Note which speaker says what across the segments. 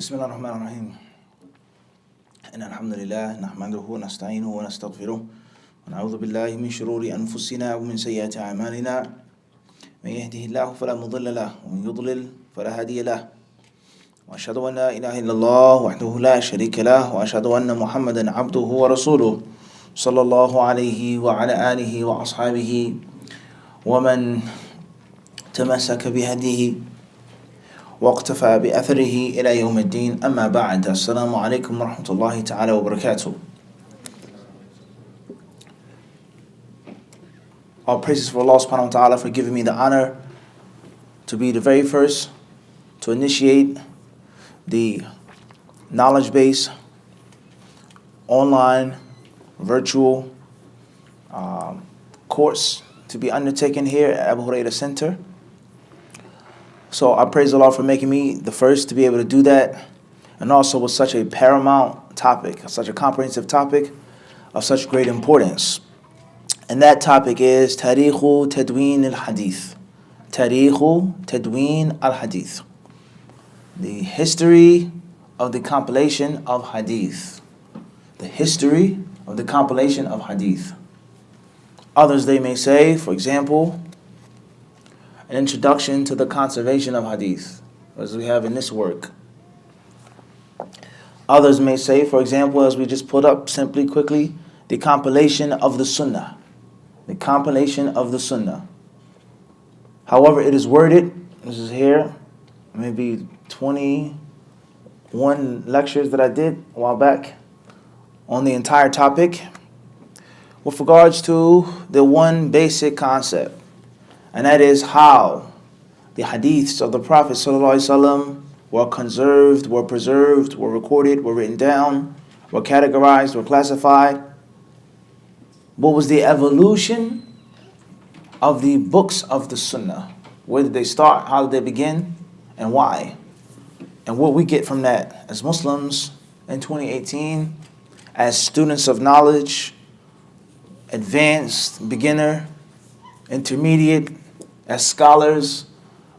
Speaker 1: بسم الله الرحمن الرحيم إن الحمد لله نحمده ونستعينه ونستغفره ونعوذ بالله من شرور أنفسنا ومن سيئات أعمالنا من يهده الله فلا مضل له ومن يضلل فلا هادي له وأشهد أن لا إله إلا الله وحده لا شريك له وأشهد أن محمدا عبده ورسوله صلى الله عليه وعلى آله وأصحابه ومن تمسك بهديه واقتفى بأثره إلى يوم الدين أما بعد السلام عليكم ورحمة الله تعالى وبركاته. All praises for Allah subhanahu wa ta'ala for giving me the honor to be the very first to initiate the knowledge base online virtual course to be undertaken here at Abu Hurairah Center. So I praise Allah for making me the first to be able to do that, and also with such a paramount topic, such a comprehensive topic of such great importance. And that topic is Tarikhu Tadween al-Hadith. Tarikhu Tadween al-Hadith. The history of the compilation of Hadith. The history of the compilation of Hadith. Others, they may say, for example, an introduction to the conservation of Hadith, as we have in this work. Others may say, for example, as we just put up simply, quickly, the compilation of the Sunnah. The compilation of the Sunnah. However it is worded, this is here, maybe 21 lectures that I did a while back on the entire topic with regards to the one basic concept. And that is how the hadiths of the Prophet ﷺ were conserved, were preserved, were recorded, were written down, were categorized, were classified. What was the evolution of the books of the Sunnah? Where did they start? How did they begin? And why? And what we get from that as Muslims in 2018, as students of knowledge, advanced, beginner, intermediate, as scholars,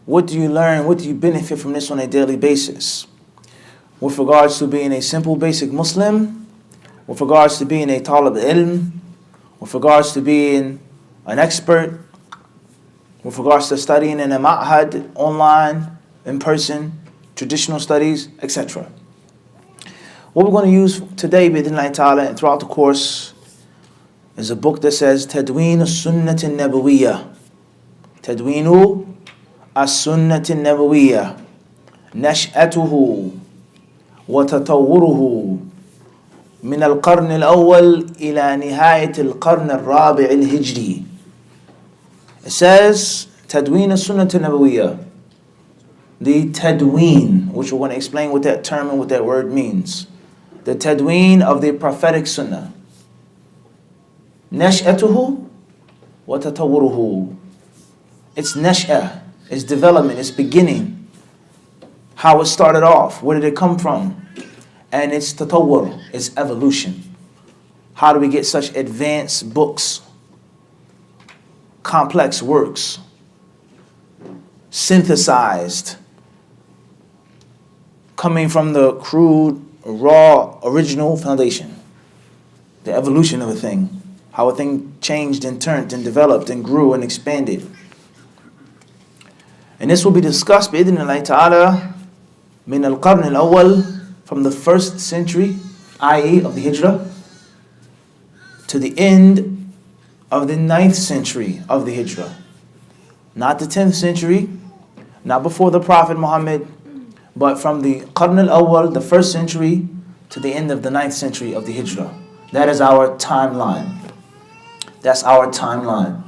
Speaker 1: what do you learn? What do you benefit from this on a daily basis? With regards to being a simple basic Muslim, with regards to being a talib ilm, with regards to being an expert, with regards to studying in a ma'had, online, in person, traditional studies, etc. What we're going to use today, bi'idhnillahi ta'ala, and throughout the course, is a book that says Tadween as-Sunnah an-Nabawiyyah. Tadweenu as-Sunnah an-Nabawiyyah. Nash'atuhu wa tatawwuruhu min al-qarn al-awwal ila nihayat al-qarn al-rabi' al-hijri. It says Tadween as-Sunnah an-Nabawiyyah. The Tadween, which we're going to explain what that term and what that word means. The Tadween of the prophetic Sunnah. Nash'atuhu wa tatawwuruhu. It's nash'ah, it's development, it's beginning. How it started off, where did it come from? And it's tatawwur, it's evolution. How do we get such advanced books, complex works, synthesized, coming from the crude, raw, original foundation? The evolution of a thing. How a thing changed and turned and developed and grew and expanded. And this will be discussed bi'idhnillahi ta'ala min al-qarn al-awwal, from the first century, i.e. of the Hijrah, to the end of the 9th century of the Hijrah. Not the 10th century, not before the Prophet Muhammad, but from the qarn al-awwal, the first century, to the end of the 9th century of the Hijrah. That is our timeline. That's our timeline.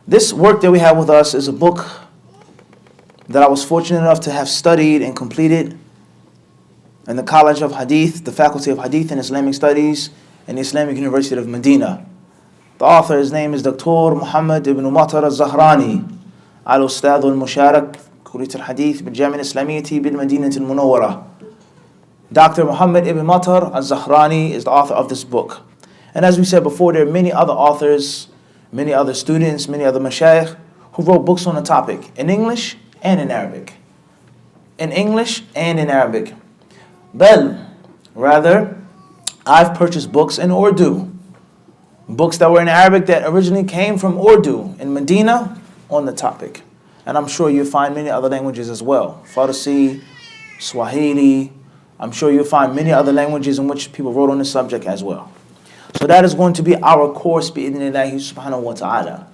Speaker 1: This work that we have with us is a book that I was fortunate enough to have studied and completed in the College of Hadith, the Faculty of Hadith and Islamic Studies in the Islamic University of Medina. The author, his name is Dr. Muhammad ibn Matar al-Zahrani, al-Ustadh al-Musharak, Kulliyat al-Hadith bil-Jami'a al-Islamiyyah bil-Madinah al-Munawwarah. Dr. Muhammad ibn Matar al-Zahrani is the author of this book. And as we said before, there are many other authors, many other students, many other mashayikh who wrote books on the topic in English and in Arabic. in English and in Arabic. Rather, I've purchased books in Urdu. Books that were in Arabic that originally came from Urdu in Medina on the topic. And I'm sure you'll find many other languages as well. Farsi, Swahili. I'm sure you'll find many other languages in which people wrote on the subject as well. So that is going to be our course, bi'idhnillahi subhanahu wa ta'ala.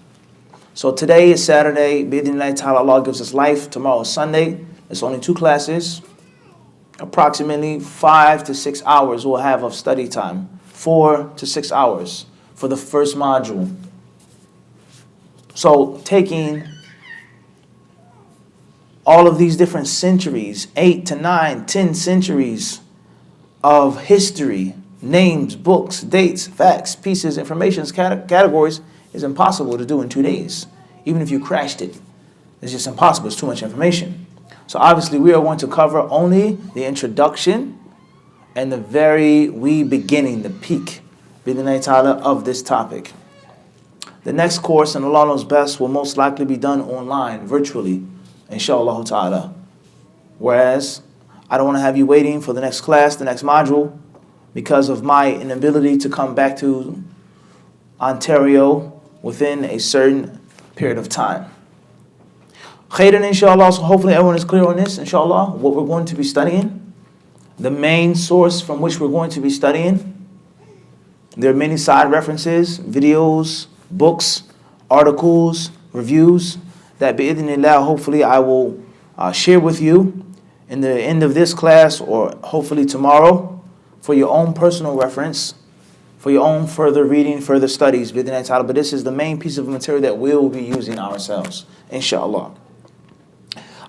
Speaker 1: So today is Saturday, bi'idhnillahi ta'ala, Allah gives us life. Tomorrow is Sunday. It's only 2 classes. Approximately 5 to 6 hours we'll have of study time. 4 to 6 hours for the first module. So taking all of these different centuries, 8 to 9, 10 centuries of history, names, books, dates, facts, pieces, information, categories is impossible to do in 2 days. Even if you crashed it, it's just impossible. It's too much information. So obviously we are going to cover only the introduction and the very wee beginning, the peak, of this topic. The next course, and Allah knows best, will most likely be done online, virtually, inshallah ta'ala. Whereas, I don't want to have you waiting for the next class, the next module, because of my inability to come back to Ontario within a certain period of time. Khairan, inshallah, so hopefully everyone is clear on this, inshallah, what we're going to be studying. The main source from which we're going to be studying. There are many side references, videos, books, articles, reviews that bi'idhnillah, hopefully I will share with you in the end of this class or hopefully tomorrow for your own personal reference, for your own further reading, further studies, bi'idhnillah. But this is the main piece of material that we'll be using ourselves, inshallah.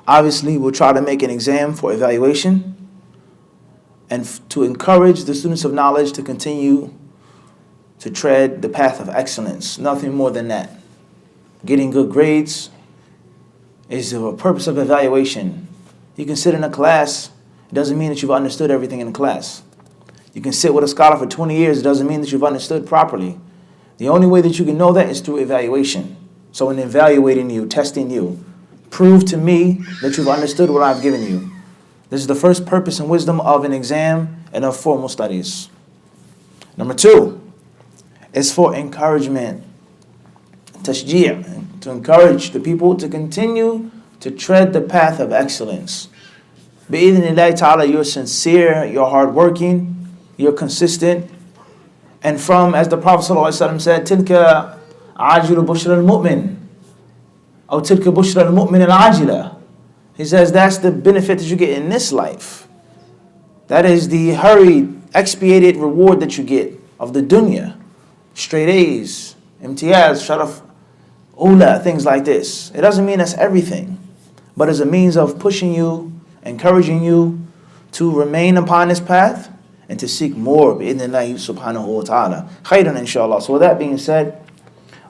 Speaker 1: Obviously, we'll try to make an exam for evaluation and to encourage the students of knowledge to continue to tread the path of excellence. Nothing more than that. Getting good grades is the purpose of evaluation. You can sit in a class. It doesn't mean that you've understood everything in the class. You can sit with a scholar for 20 years. It doesn't mean that you've understood properly. The only way that you can know that is through evaluation. So in evaluating you, testing you, prove to me that you've understood what I've given you. This is the first purpose and wisdom of an exam and of formal studies. Number 2 is for encouragement, tashji', to encourage the people to continue to tread the path of excellence. Bi'idhnillahi ta'ala, you're sincere, you're hardworking, you're consistent. And from, as the Prophet ﷺ said, tilka ajilu bushra al-mu'min, or tilka bushra al-mu'min al-ajila. He says that's the benefit that you get in this life. That is the hurried, expiated reward that you get of the dunya. Straight A's, imtiyaz, sharaf, ula, things like this. It doesn't mean that's everything, but as a means of pushing you, encouraging you to remain upon this path and to seek more, bi'idhnillahi subhanahu wa ta'ala. Khairan, inshallah. So with that being said,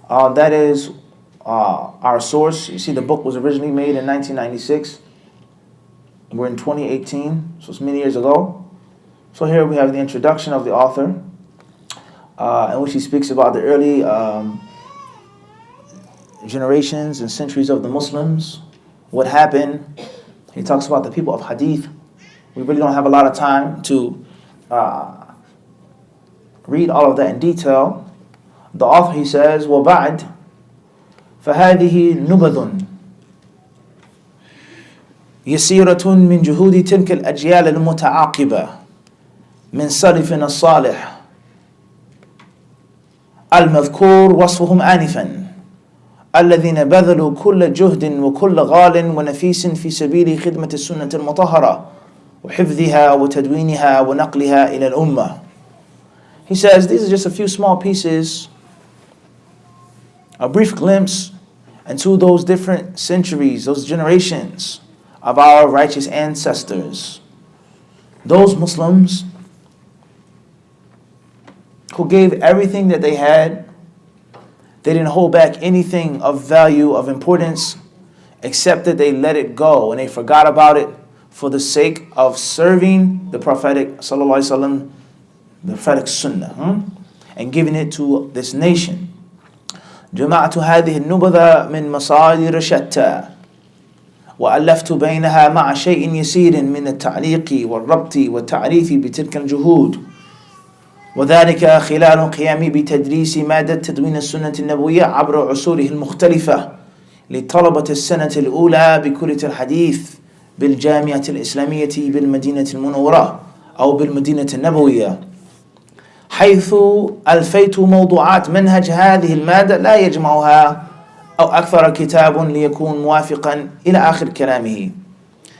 Speaker 1: that is our source. You see, the book was originally made in 1996. We're in 2018, so it's many years ago. So here we have the introduction of the author, in which he speaks about the early generations and centuries of the Muslims, what happened. He talks about the people of Hadith. We really don't have a lot of time to read all of that in detail. The author, he says, وَبَعْدْ فهذه نبذ يسيرة من جهود تلك الأجيال المتعاقبة من سلفنا الصالح المذكور وصفهم آنفا الذين بذلوا كل جهد وكل غال ونفيس في سبيل خدمة السنة المطهرة وحفظها وتدوينها ونقلها إلى الأمة. He says these are just a few small pieces, a brief glimpse into those different centuries, those generations of our righteous ancestors. Those Muslims who gave everything that they had. They didn't hold back anything of value, of importance, except that they let it go and they forgot about it for the sake of serving the Prophetic sallallahu alaihi wasallam, the prophetic sunnah, and giving it to this nation. جمعت هذه النبذة من مصادر شتى وألفت بينها مع شيء يسير من التعليق والربط والتعريف بتلك الجهود، وذلك خلال قيامي بتدريس مادة تدوين السنة النبوية عبر عصوره المختلفة لطلبة السنة الأولى بكلية الحديث بالجامعة الإسلامية بالمدينة المنورة أو بالمدينة النبوية، حيث ألفيت موضوعات منهج هذه المادة لا يجمعها أو أكثر كتاب ليكون موافقا إلى آخر كلامه.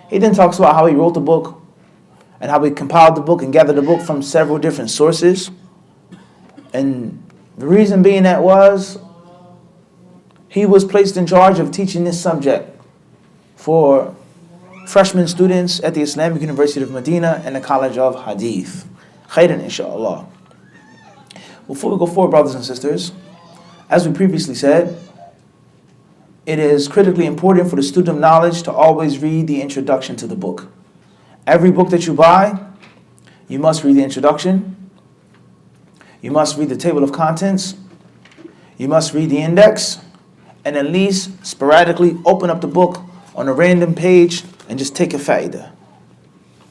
Speaker 1: He then talks about how he wrote the book and how he compiled the book and gathered the book from several different sources. And the reason being that was he was placed in charge of teaching this subject for freshman students at the Islamic University of Medina and the College of Hadith. Khairan, inshallah. Before we go forward, brothers and sisters, as we previously said, it is critically important for the student of knowledge to always read the introduction to the book. Every book that you buy, you must read the introduction, you must read the table of contents, you must read the index, and at least sporadically open up the book on a random page and just take a fa'idah.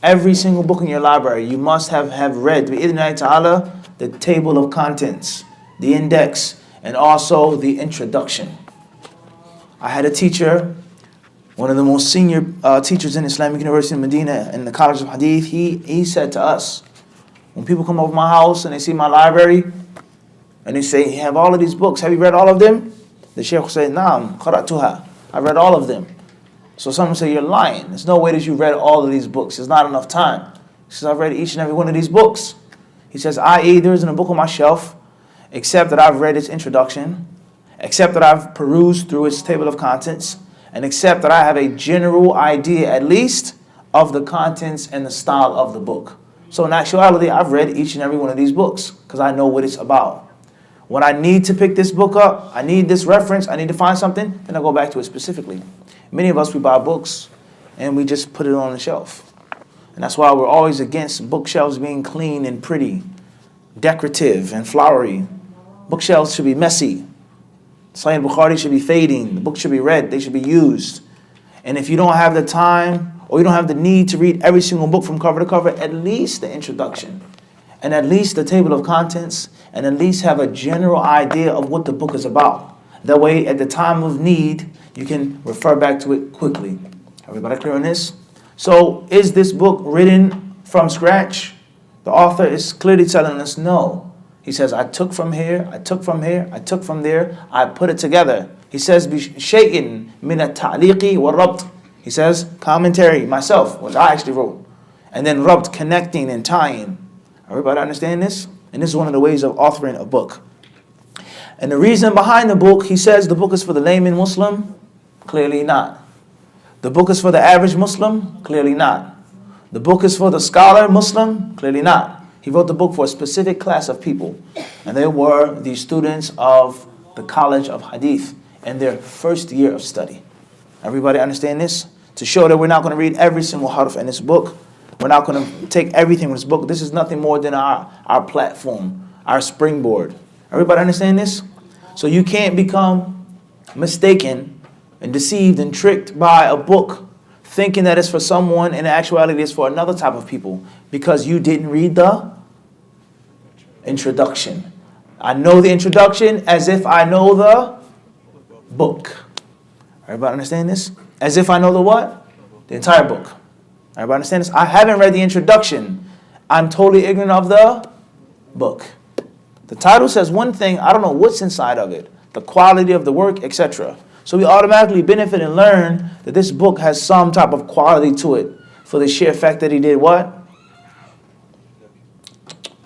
Speaker 1: Every single book in your library, you must have read, bi'idhnillahi ta'ala, the table of contents, the index, and also the introduction. I had a teacher, one of the most senior teachers in Islamic University in Medina in the College of Hadith. He said to us, when people come over my house and they see my library and they say, you have all of these books, have you read all of them? The Shaykh will say, Naam, qara'tuha, I read all of them. So someone say, you're lying. There's no way that you read all of these books. There's not enough time. He says, I've read each and every one of these books. He says, i.e., there isn't a book on my shelf except that I've read its introduction, except that I've perused through its table of contents, and except that I have a general idea, at least, of the contents and the style of the book. So in actuality, I've read each and every one of these books because I know what it's about. When I need to pick this book up, I need this reference, I need to find something, then I go back to it specifically. Many of us, we buy books and we just put it on the shelf. And that's why we're always against bookshelves being clean and pretty, decorative and flowery. Bookshelves should be messy. Sahih Bukhari should be fading. The book should be read. They should be used. And if you don't have the time or you don't have the need to read every single book from cover to cover, at least the introduction and at least the table of contents and at least have a general idea of what the book is about. That way, at the time of need, you can refer back to it quickly. Everybody clear on this? So, is this book written from scratch? The author is clearly telling us no. He says, I took from here, I took from here, I took from there, I put it together. He says, بِشَيْءٍ مِنَ التَّعْلِيقِ وَالرَّبْطِ. He says, commentary, myself, which I actually wrote. And then rabt, connecting and tying. Everybody understand this? And this is one of the ways of authoring a book. And the reason behind the book, he says the book is for the layman Muslim? Clearly not. The book is for the average Muslim? Clearly not. The book is for the scholar Muslim? Clearly not. He wrote the book for a specific class of people. And they were the students of the College of Hadith in their first year of study. Everybody understand this? To show that we're not going to read every single harf in this book. We're not going to take everything from this book. This is nothing more than our platform, our springboard. Everybody understand this? So you can't become mistaken and deceived and tricked by a book thinking that it's for someone and in actuality it's for another type of people because you didn't read the introduction. I know the introduction as if I know the book. Everybody understand this? As if I know the what? The entire book. Everybody understand this? I haven't read the introduction. I'm totally ignorant of the book. The title says one thing, I don't know what's inside of it, the quality of the work, etc. So we automatically benefit and learn that this book has some type of quality to it for the sheer fact that he did what?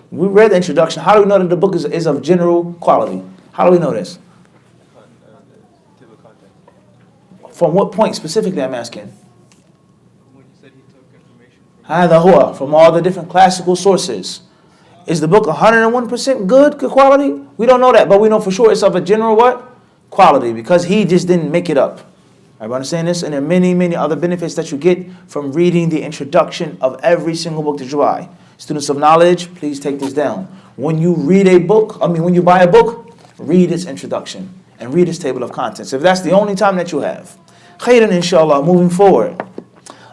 Speaker 1: We read the introduction. How do we know that the book is of general quality? How do we know this? From what point specifically I'm asking?
Speaker 2: When you said he took information
Speaker 1: from all the different classical sources. Is the book 101% good quality? We don't know that, but we know for sure it's of a general what? Quality, because he just didn't make it up. Everybody understand this? And there are many, many other benefits that you get from reading the introduction of every single book that you buy. Students of knowledge, please take this down. When you read a book, when you buy a book, read its introduction and read its table of contents. If that's the only time that you have. Khairan inshallah, moving forward.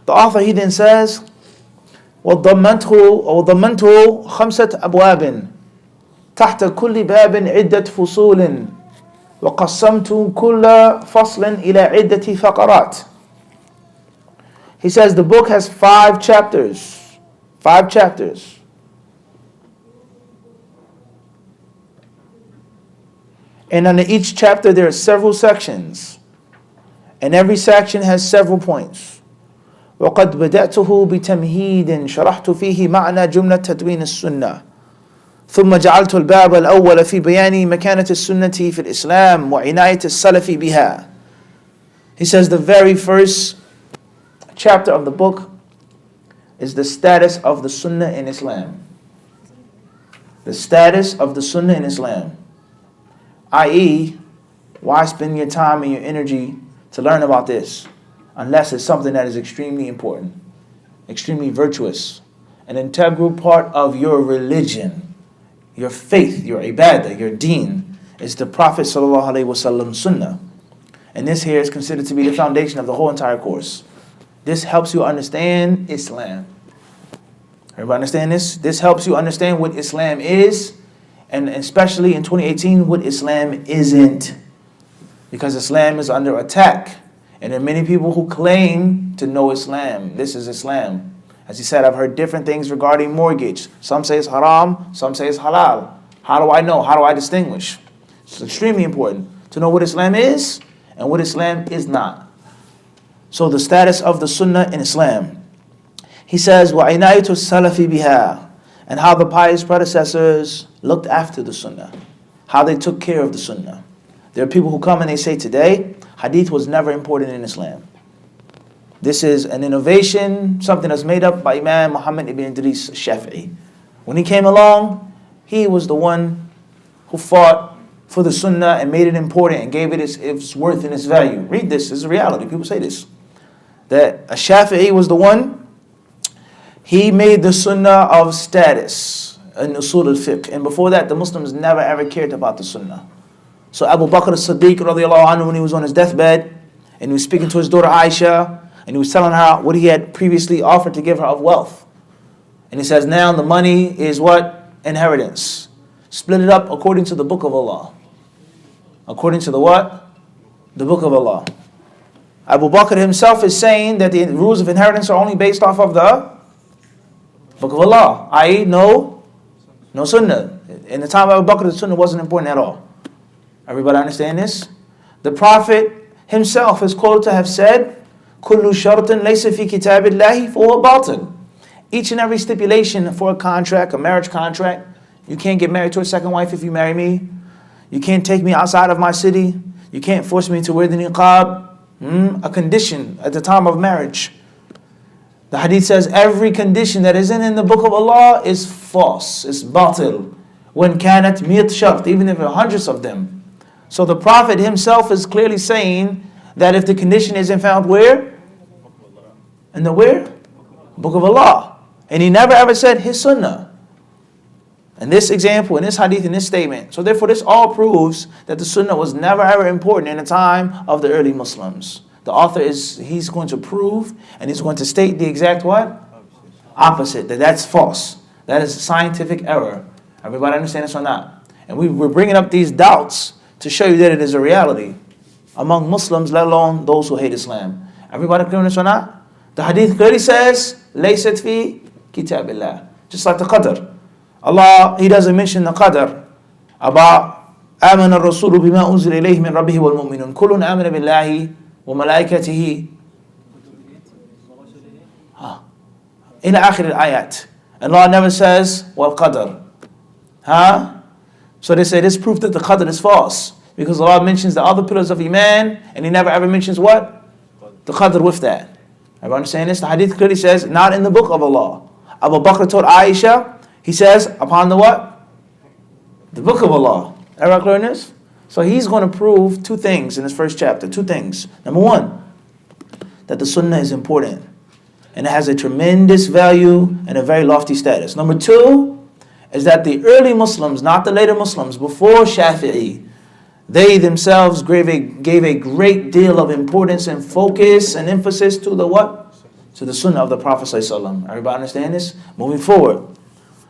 Speaker 1: The author, he then says, وضمنته خمسة أبواب تحت كل باب عدة فصول وقسمت كل فصل إلى عدة فقرات. He says the book has 5 chapters. 5 chapters. And under each chapter there are several sections. And every section has several points. وقد بدأته بتمهيد شرحت فيه معنى جملة تدوين السنة ثم جعلت الباب الأول في بيان مكانة السنة في الإسلام وعناية السلف بها. He says the very first chapter of the book is the status of the sunnah in Islam. The status of the sunnah in Islam. I.e., why spend your time and your energy to learn about this unless it's something that is extremely important, extremely virtuous, an integral part of your religion, your faith, your ibadah, your deen, is the Prophet ﷺ's sunnah. And this here is considered to be the foundation of the whole entire course. This helps you understand Islam. Everybody understand this? This helps you understand what Islam is, and especially in 2018, what Islam isn't. Because Islam is under attack. And there are many people who claim to know Islam. This is Islam. As he said, I've heard different things regarding mortgage. Some say it's haram, some say it's halal. How do I know? How do I distinguish? It's extremely important to know what Islam is and what Islam is not. So the status of the sunnah in Islam. He says, وَعِنَايَةُ السَّلَفِ بِهَا, and how the pious predecessors looked after the sunnah. How they took care of the sunnah. There are people who come and they say today, hadith was never important in Islam. This is an innovation, something that's made up by Imam Muhammad ibn Idris Shafi'i. When he came along, he was the one who fought for the sunnah and made it important and gave it its worth and its value. Read this is a reality. People say this. That Shafi'i was the one, he made the sunnah of status in usul al-fiqh. And before that, the Muslims never ever cared about the sunnah. So Abu Bakr as-Siddiq radiallahu anhu, when he was on his deathbed, and he was speaking to his daughter Aisha, and he was telling her what he had previously offered to give her of wealth. And he says, now the money is what? Inheritance. Split it up according to the book of Allah. According to the what? The book of Allah. Abu Bakr himself is saying that the rules of inheritance are only based off of the book of Allah. I.e., no sunnah. In the time of Abu Bakr, the sunnah wasn't important at all. Everybody understand this? The Prophet himself is quoted to have said, كُلُّ شَرْطٍ لَيْسَ فِي كِتَابِ اللَّهِ فَهُوَ بَاطِلٌ. Each and every stipulation for a contract, a marriage contract, you can't get married to a second wife if you marry me. You can't take me outside of my city. You can't force me to wear the niqab. A condition at the time of marriage. The hadith says every condition that isn't in the book of Allah is false, it's batil. When kanat miyat shart, even if there are hundreds of them. So the Prophet himself is clearly saying that if the condition isn't found where? In the where? Book of Allah. And he never ever said his sunnah. In this example, in this hadith, in this statement. So therefore this all proves that the sunnah was never ever important in the time of the early Muslims. The author he's going to prove and he's going to state the exact what? Opposite. That's false. That is scientific error. Everybody understand this or not? And we're bringing up these doubts to show you that it is a reality among Muslims, let alone those who hate Islam. Everybody clear on this or not? The hadith clearly says, لَيْسَتْ فِي كِتَابِ اللَّهِ. Just like the qadr. Allah, He doesn't mention the qadr about آمن الرسول بما أنزل إليه من ربه والمؤمنون كل آمن بالله وملائكته إلى آخر الآيات. And Allah never says والقدر. So they say this proof that the qadr is false because Allah mentions the other pillars of Iman and He never ever mentions what? The qadr with that. Everyone understand this? The hadith clearly says not in the book of Allah. Abu Bakr told Aisha, he says, upon the what? The book of Allah. Everybody clear on this? So he's going to prove two things in this first chapter. Two things. Number one, that the sunnah is important. And it has a tremendous value and a very lofty status. Number two, is that the early Muslims, not the later Muslims, before Shafi'i, They themselves gave a great deal of importance and focus and emphasis to the what? To the sunnah of the Prophet ﷺ. Everybody understand this? Moving forward.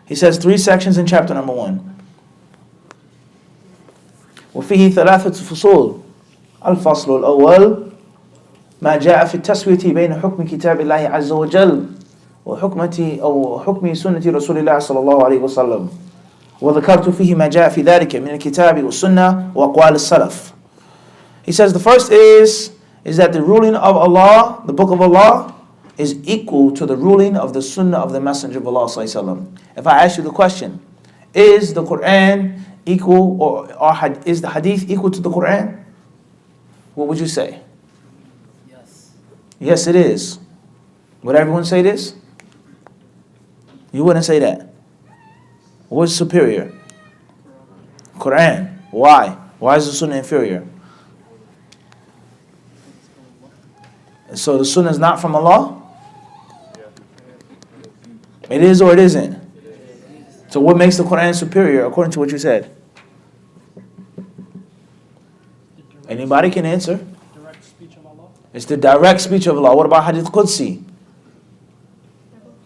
Speaker 1: He says 3 sections in chapter number 1. وفيه 3 فصول. الفصل الأول ما جاء في التسوية بين حكم كتاب الله عز وجل وحكم سنة رسول الله صلى الله عليه وسلم وذكرت فيه ما جاء في ذلك من الكتاب والسنة وأقوال السلف. He says the first is that the ruling of Allah, the book of Allah, is equal to the ruling of the sunnah of the Messenger of Allah sallallahu alaihi wasallam. If I ask you the question, is the Quran equal or is the Hadith equal to the Quran? What would you say?
Speaker 3: Yes.
Speaker 1: Yes, it is. Would everyone say this? You wouldn't say that. What's superior? Quran. Why? Why is the Sunnah inferior? So the Sunnah is not from Allah? It is or it isn't? So what makes the Quran superior according to what you said? Anybody can answer.
Speaker 3: Direct speech of Allah.
Speaker 1: It's the direct speech of Allah. What about Hadith Qudsi?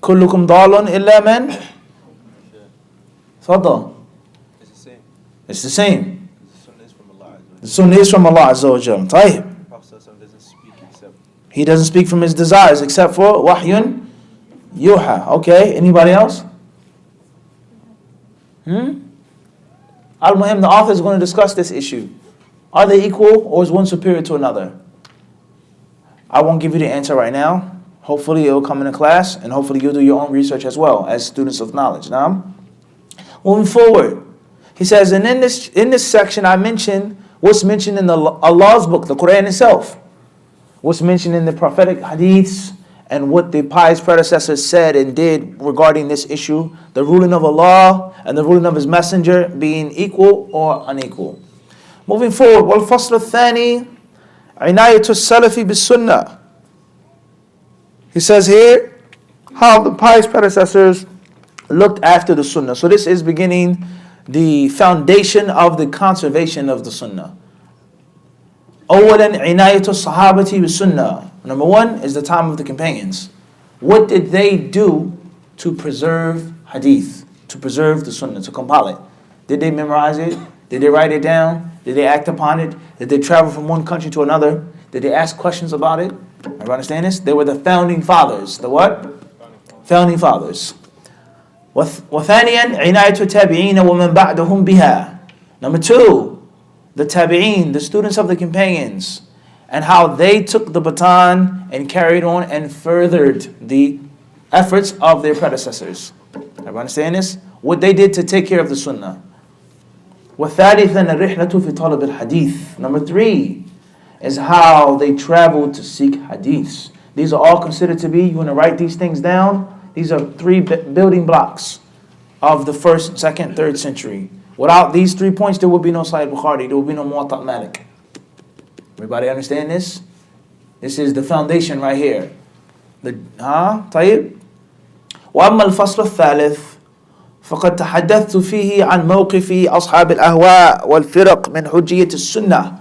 Speaker 1: كلكم ضال إلا من تفضل.
Speaker 2: It's the same.
Speaker 1: It's the same.
Speaker 2: The sunnah is from Allah.
Speaker 1: The Sunnah is from Allah Azza wa Jal. طيب.
Speaker 2: The Prophet doesn't speak except
Speaker 1: He doesn't speak from his desires except for wahyun yuha. Okay, anybody else? Al-Muhim, the author is going to discuss this issue. Are they equal or is one superior to another? I won't give you the answer right now. Hopefully it will come in the class and hopefully you'll do your own research as well as students of knowledge. Now, moving forward, he says, and in this section I mentioned what's mentioned in Allah's book, the Quran itself. What's mentioned in the prophetic hadiths and what the pious predecessors said and did regarding this issue, the ruling of Allah and the ruling of His Messenger being equal or unequal. Moving forward, والفصل الثاني عناية السلف بالسنة. He says here how the pious predecessors looked after the sunnah. So this is beginning the foundation of the conservation of the sunnah. أولا عناية الصحابة بالسنة. Number 1 is the time of the companions. What did they do to preserve hadith, to preserve the sunnah, to compile it? Did they memorize it? Did they write it down? Did they act upon it? Did they travel from one country to another? Did they ask questions about it? Everybody understand this? They were the founding fathers. The what? Founding fathers. وثانيا عناية التابعين ومن بعدهم بها. Number 2, the tabi'een, the students of the companions, and how they took the baton and carried on and furthered the efforts of their predecessors. Everybody understand this? What they did to take care of the sunnah. وثالثا الرحلة في طلب الحديث. Number 3 is how they traveled to seek hadiths. These are all considered to be, you want to write these things down, these are 3 building blocks of the 1st, 2nd, 3rd century. Without these 3 points, there would be no Sahih Bukhari, there would be no Muwatta Malik. Everybody understand this? This is the foundation right here. طيب. وأما الفصل الثالث فقد تحدثت فيه عن موقف أصحاب الأهواء والفرق من حجية السنة.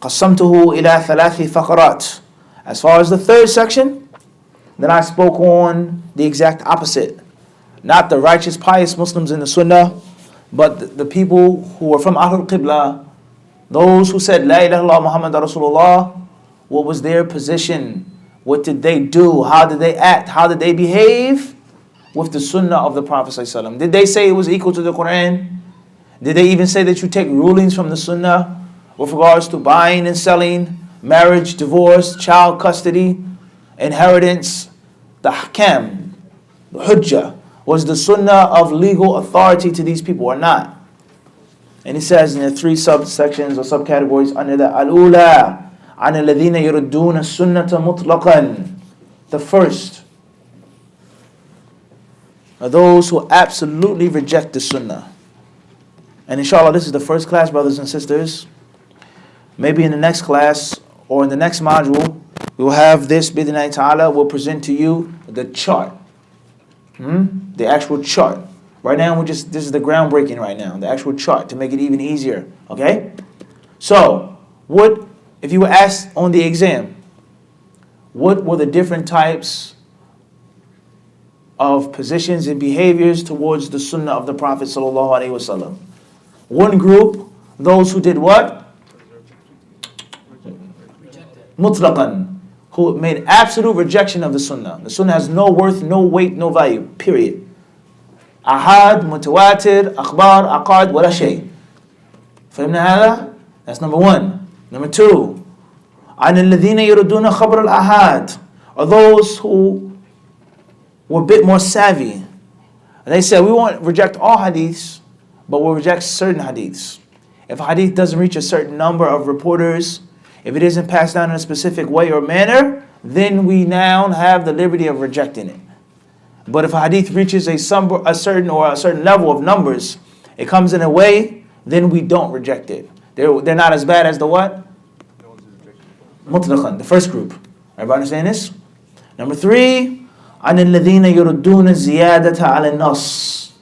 Speaker 1: قسمته إلى 3 فقرات. As far as the 3rd section, then I spoke on the exact opposite. Not the righteous, pious Muslims in the Sunnah, but the people who were from Ahlul Qibla, those who said, La ilaha illallah Muhammad Rasulullah, what was their position? What did they do? How did they act? How did they behave with the Sunnah of the Prophet ﷺ? Did they say it was equal to the Quran? Did they even say that you take rulings from the Sunnah with regards to buying and selling, marriage, divorce, child custody, inheritance? The Hakam, the Hujjah, was the Sunnah of legal authority to these people or not? And he says in the 3 subsections or subcategories under that, Al-Ula, عن الذين يردون السنة مطلقا. The first are those who absolutely reject the Sunnah. And inshallah, this is the first class, brothers and sisters. Maybe in the next class or in the next module, we will have this, bid'nillahi ta'ala, will present to you the chart. The actual chart. Right now, this is the groundbreaking right now, the actual chart to make it even easier. Okay? So, what if you were asked on the exam, what were the different types of positions and behaviors towards the sunnah of the Prophet sallallahu alaihi wasallam? One group, those who did what? Mutlaqan, who made absolute rejection of the sunnah. The sunnah has no worth, no weight, no value, period. Ahad, mutawatir, akhbar, aqad, wala shay. فهمنا هذا? That's number one. Number two, عن الذين يردون خبر الأحاد, are those who were a bit more savvy. And they said, we won't reject all hadiths, but we'll reject certain hadiths. If a hadith doesn't reach a certain number of reporters, if it isn't passed down in a specific way or manner, then we now have the liberty of rejecting it. But if a hadith reaches a certain level of numbers, it comes in a way, then we don't reject it. They're not as bad as the what? Mutlaqan, the first group. Everybody understand this? Number three, عن الذين يردون الزيادة على النص,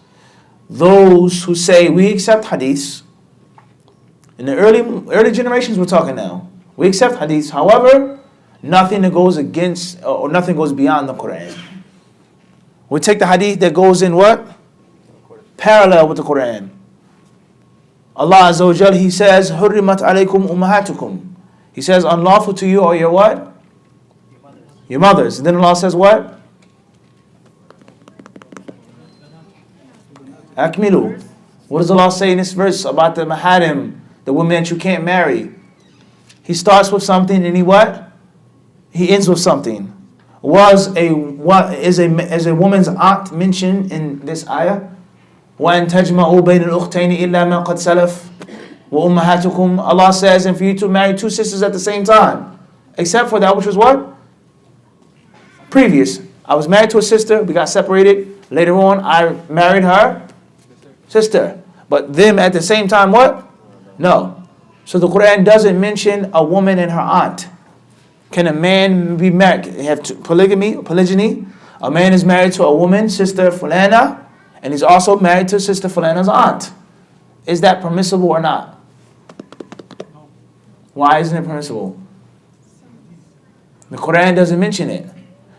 Speaker 1: those who say we accept hadiths. In the early generations we're talking now, we accept hadiths. However, nothing that goes against or nothing goes beyond the Quran. We take the hadith that goes in what? Parallel with the Quran. Allah Azza wa Jal, He says, حُرِّمَتْ عَلَيْكُمْ أُمَّهَاتُكُمْ. He says, unlawful to you are your what? Your mothers. And then Allah says what? Akmilu. What does Allah say in this verse about the maharim, the women that you can't marry? He starts with something and he what? He ends with something. Is a woman's aunt mentioned in this ayah? وَأَن تَجْمَعُوا بَيْنَ الْأُخْتَيْنِ إِلَّا مَا قَدْ سَلَفَ وَأُمَّهَاتُكُمْ. Allah says, and for you to marry two sisters at the same time, except for that which was what? Previous. I was married to a sister, we got separated. Later on, I married her sister. But them at the same time, what? No. So the Quran doesn't mention a woman and her aunt. Can a man be married? Have polygyny? A man is married to a woman, sister fulana, and he's also married to sister fulana's aunt. Is that permissible or not? Why isn't it permissible? The Quran doesn't mention it.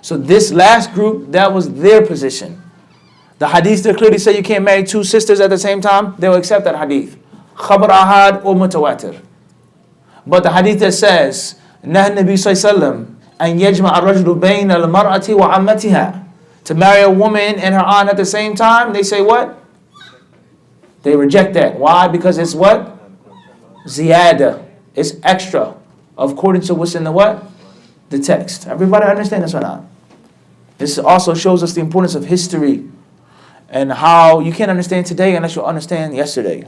Speaker 1: So this last group, that was their position. The hadith that clearly say you can't marry two sisters at the same time, they will accept that hadith. Khabar ahad or mutawatir. But the hadith that says, نهى النبي صلى الله عليه وسلم أن يجمع الرجل بين المرأة وعمتها, to marry a woman and her aunt at the same time, they say what? They reject that. Why? Because it's what? Ziyada. It's extra, according to what's in the what? The text. Everybody understand this or not? This also shows us the importance of history and how you can't understand today unless you understand yesterday.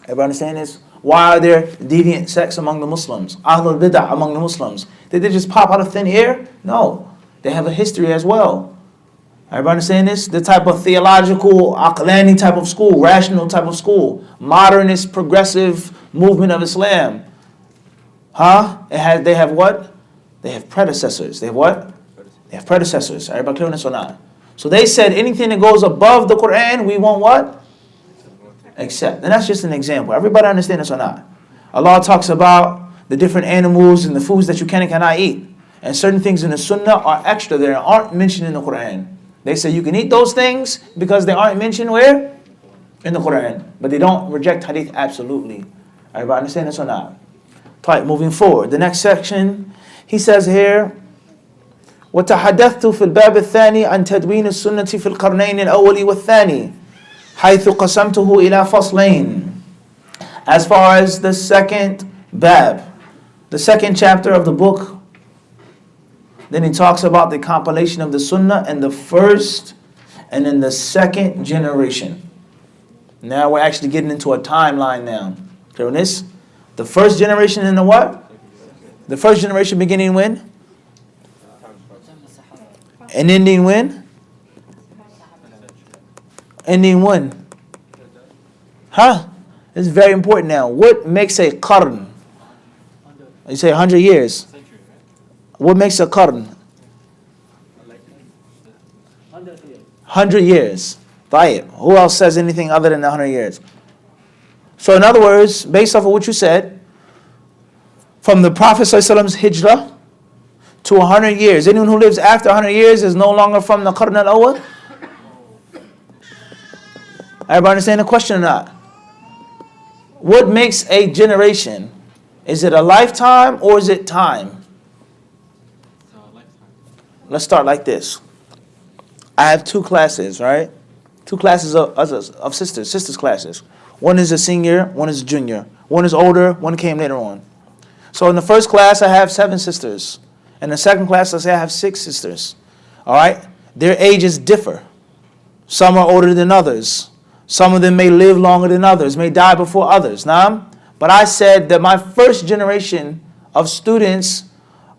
Speaker 1: Everybody understand this? Why are there deviant sects among the Muslims? Ahlul Bid'ah among the Muslims. Did they just pop out of thin air? No. They have a history as well. Everybody understand this? The type of theological, aqlani type of school, rational type of school, modernist, progressive movement of Islam. They have what? They have predecessors. They have what? They have predecessors. Everybody clear on this or not? So they said anything that goes above the Quran, we won't what? Accept. And that's just an example. Everybody understand this or not? Allah talks about the different animals and the foods that you can and cannot eat. And certain things in the Sunnah are extra that aren't mentioned in the Quran. They say you can eat those things because they aren't mentioned where? In the Quran. But they don't reject hadith absolutely. Everybody understand this or not? Right, moving forward. The next section, he says here, وَتَحَدَّثْتُ فِي الْبَابِ الثَّانِي عَنْ تَدْوِينِ السُنَّةِ فِي الْقَرْنَيْنِ الْأَوَّلِ وَالثَّانِي حَيْثُ قَسَمْتُهُ إِلَى فَصْلَيْنِ. As far as the second bab, the second chapter of the book, then he talks about the compilation of the Sunnah and the first and then the second generation. Now we're actually getting into a timeline now. Clear on this? The first generation and the what? The first generation beginning when? And ending when? Ending when? This is very important now. What makes a qarn? You say 100 years. What makes a qarn? 100 years. Tayyib. Who else says anything other than 100 years? So in other words, based off of what you said, from the Prophet ﷺ's hijrah to 100 years. Anyone who lives after 100 years is no longer from the Qarn al-Awwal. Everybody understand the question or not? What makes a generation? Is it a lifetime or is it time? Let's start like this. I have two classes, right? Two classes of sisters classes. One is a senior, one is a junior. One is older, one came later on. So in the first class, I have 7 sisters. In the second class, let's say I have 6 sisters. All right? Their ages differ. Some are older than others. Some of them may live longer than others, may die before others. Nah? But I said that my first generation of students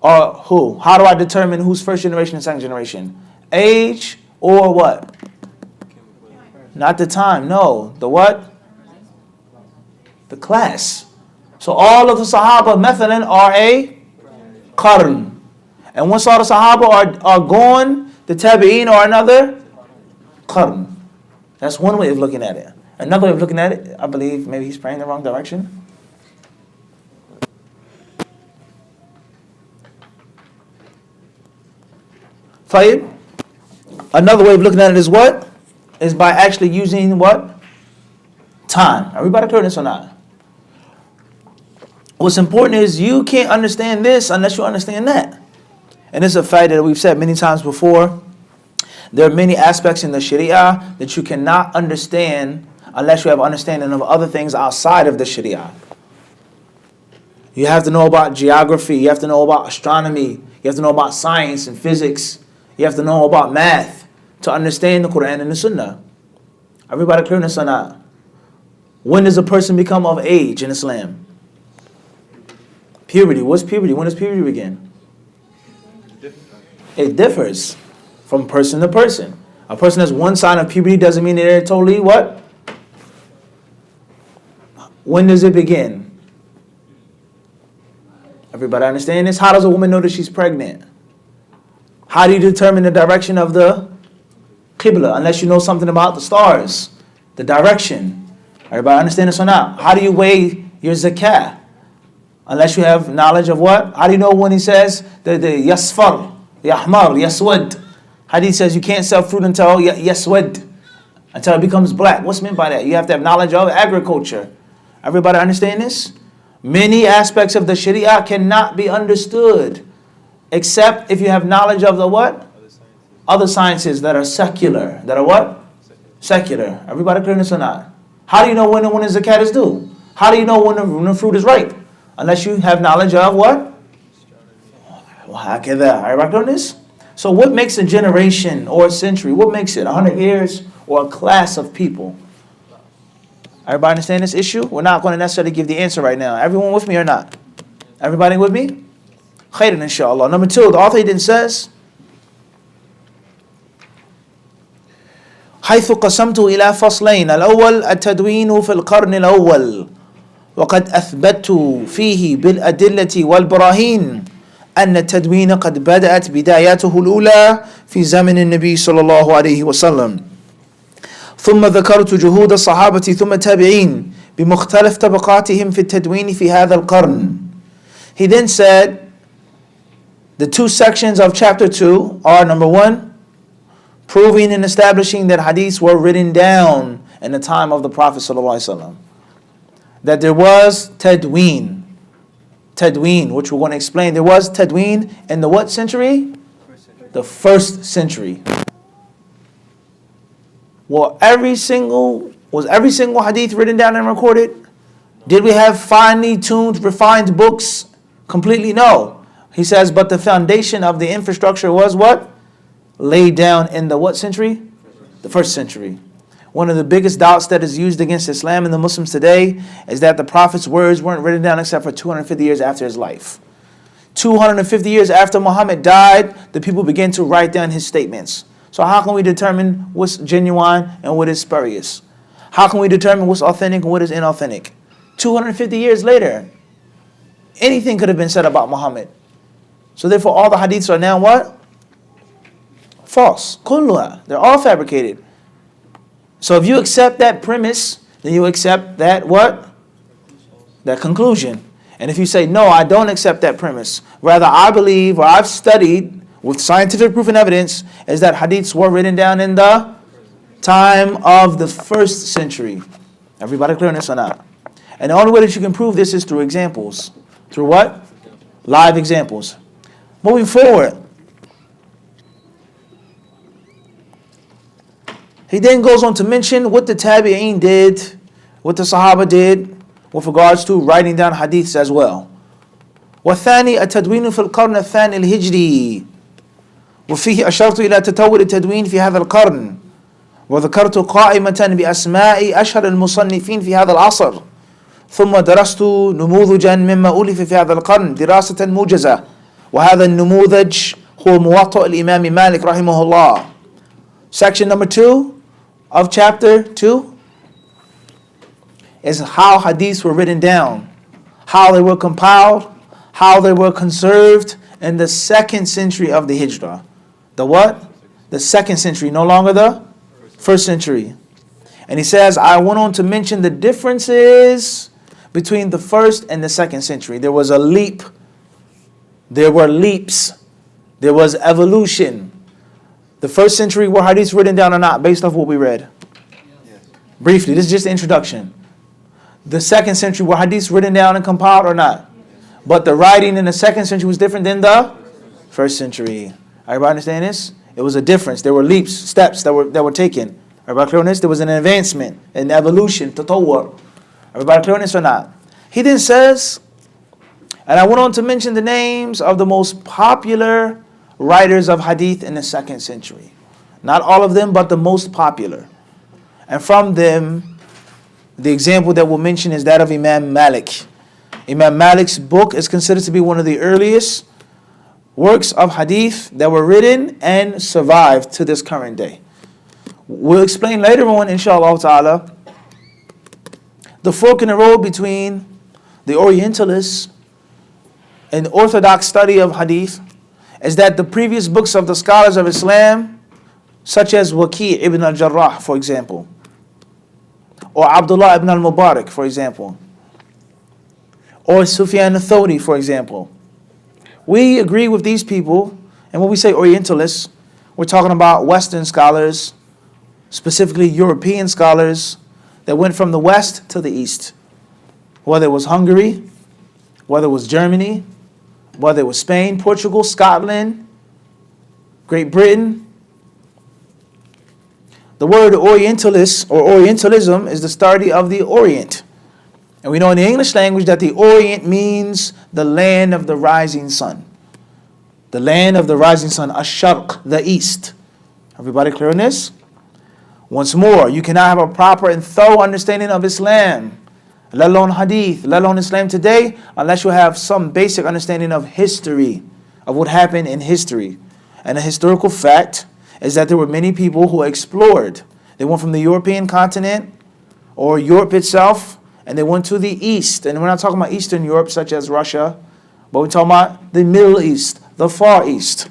Speaker 1: are who? How do I determine who's first generation and second generation? Age or what? Not the time, no. The what? The class. So all of the Sahaba, mathalan, are a qarn. And once all the Sahaba are gone, the Tabi'een are another qarn. That's one way of looking at it. Another way of looking at it, I believe maybe he's praying the wrong direction. Tayyib. Another way of looking at it is what? Is by actually using what? Time. Everybody clear this or not? What's important is you can't understand this unless you understand that. And it's a fact that we've said many times before. There are many aspects in the Sharia that you cannot understand unless you have understanding of other things outside of the Sharia. You have to know about geography. You have to know about astronomy. You have to know about science and physics. You have to know about math to understand the Quran and the Sunnah. Everybody clear this or not? When does a person become of age in Islam? Puberty. What's puberty? When does puberty begin? It differs from person to person. A person has one sign of puberty doesn't mean they're totally what? When does it begin? Everybody understand this? How does a woman know that she's pregnant? How do you determine the direction of the Qibla? Unless you know something about the stars, the direction. Everybody understand this or not? How do you weigh your zakah? Unless you have knowledge of what? How do you know when he says the yasfar, the ahmar, yaswad? Hadith says you can't sell fruit until yaswad, until it becomes black. What's meant by that? You have to have knowledge of agriculture. Everybody understand this? Many aspects of the Sharia cannot be understood except if you have knowledge of the what? Other sciences that are secular. That are what? Secular. Everybody clear this or not? How do you know when the zakat is due? How do you know when the fruit is ripe? Unless you have knowledge of what? Everybody clear this? So what makes a generation or a century? What makes it 100 years or a class of people? Everybody understand this issue? We're not going to necessarily give the answer right now. Everyone with me or not? Everybody with me? Khairan inshallah. Number 2, the author then says, حيث قسمت إلى فصلين الأول التدوين في القرن الأول وقد أثبت فيه بالأدلة والبراهين أن التدوين قد بدأت بداياته الأولى في زمن النبي صلى الله عليه وسلم ثم ذكرت جهود الصحابة ثم التابعين بمختلف طبقاتهم في التدوين في هذا القرن. He then said, the 2 sections of chapter 2 are number 1, proving and establishing that hadiths were written down in the time of the Prophet ﷺ. That there was tadween. Tadween, which we're going to explain. There was tadween in the what century? The 1st century. Was every single hadith written down and recorded? Did we have finely tuned, refined books? Completely no. He says, but the foundation of the infrastructure was what? Laid down in the what century? The 1st century. One of the biggest doubts that is used against Islam and the Muslims today is that the Prophet's words weren't written down except for 250 years after his life. 250 years after Muhammad died, the people began to write down his statements. So how can we determine what's genuine and what is spurious? How can we determine what's authentic and what is inauthentic? 250 years later, anything could have been said about Muhammad. So therefore all the hadiths are now what? False. Kulluha. They're all fabricated. So if you accept that premise, then you accept that what? That conclusion. And if you say, no, I don't accept that premise, rather I believe, or I've studied with scientific proof and evidence, is that hadiths were written down in the time of the 1st century. Everybody clear on this or not? And the only way that you can prove this is through examples. Through what? Live examples. Moving forward. He then goes on to mention what the Tabi'een did, what the Sahaba did, with regards to writing down hadiths as well. والثاني التدوين في القرن الثاني الهجري وفيه أشرت إلى تطور التدوين في هذا القرن وذكرت قائمة بأسماء أشهر المصنفين في هذا العصر ثم درست نموذجا مما ألف في هذا القرن دراسة موجزة وهذا النموذج هو موطأ الإمام مالك رحمه الله. Section number 2 of chapter 2 is how hadiths were written down, how they were compiled, how they were conserved in the 2nd century of the Hijrah. The what? The 2nd century, no longer the 1st century. And he says, I went on to mention the differences between the 1st and the 2nd century. There was a leap. There were leaps. There was evolution. The 1st century, were hadiths written down or not, based off what we read?
Speaker 2: Yes.
Speaker 1: Briefly, this is just the introduction. The 2nd century, were hadiths written down and compiled or not? But the writing in the 2nd century was different than the 1st century. Everybody understand this? It was a difference. There were leaps, steps that were taken. Everybody clear on this? There was an advancement, an evolution, tatawwur. Everybody clear on this or not? He then says, and I went on to mention the names of the most popular writers of hadith in the 2nd century. Not all of them, but the most popular. And from them, the example that we'll mention is that of Imam Malik. Imam Malik's book is considered to be one of the earliest works of hadith that were written and survived to this current day. We'll explain later on, inshallah ta'ala, the fork in the road between the Orientalists and orthodox study of hadith is that the previous books of the scholars of Islam, such as Waqi' ibn al-Jarrah, for example, or Abdullah ibn al-Mubarak, for example, or Sufyan al-Thawri, for example. We agree with these people, and when we say Orientalists, we're talking about Western scholars, specifically European scholars, that went from the West to the East. Whether it was Hungary, whether it was Germany, whether it was Spain, Portugal, Scotland, Great Britain. The word Orientalist or Orientalism is the study of the Orient. And we know in the English language that the Orient means the land of the rising sun. The land of the rising sun, Ash-Sharq, the East. Everybody clear on this? Once more, you cannot have a proper and thorough understanding of Islam, let alone hadith, let alone Islam today, unless you have some basic understanding of history, of what happened in history. And a historical fact is that there were many people who explored. They went from the European continent or Europe itself, and they went to the East. And we're not talking about Eastern Europe, such as Russia, but we're talking about the Middle East, the Far East.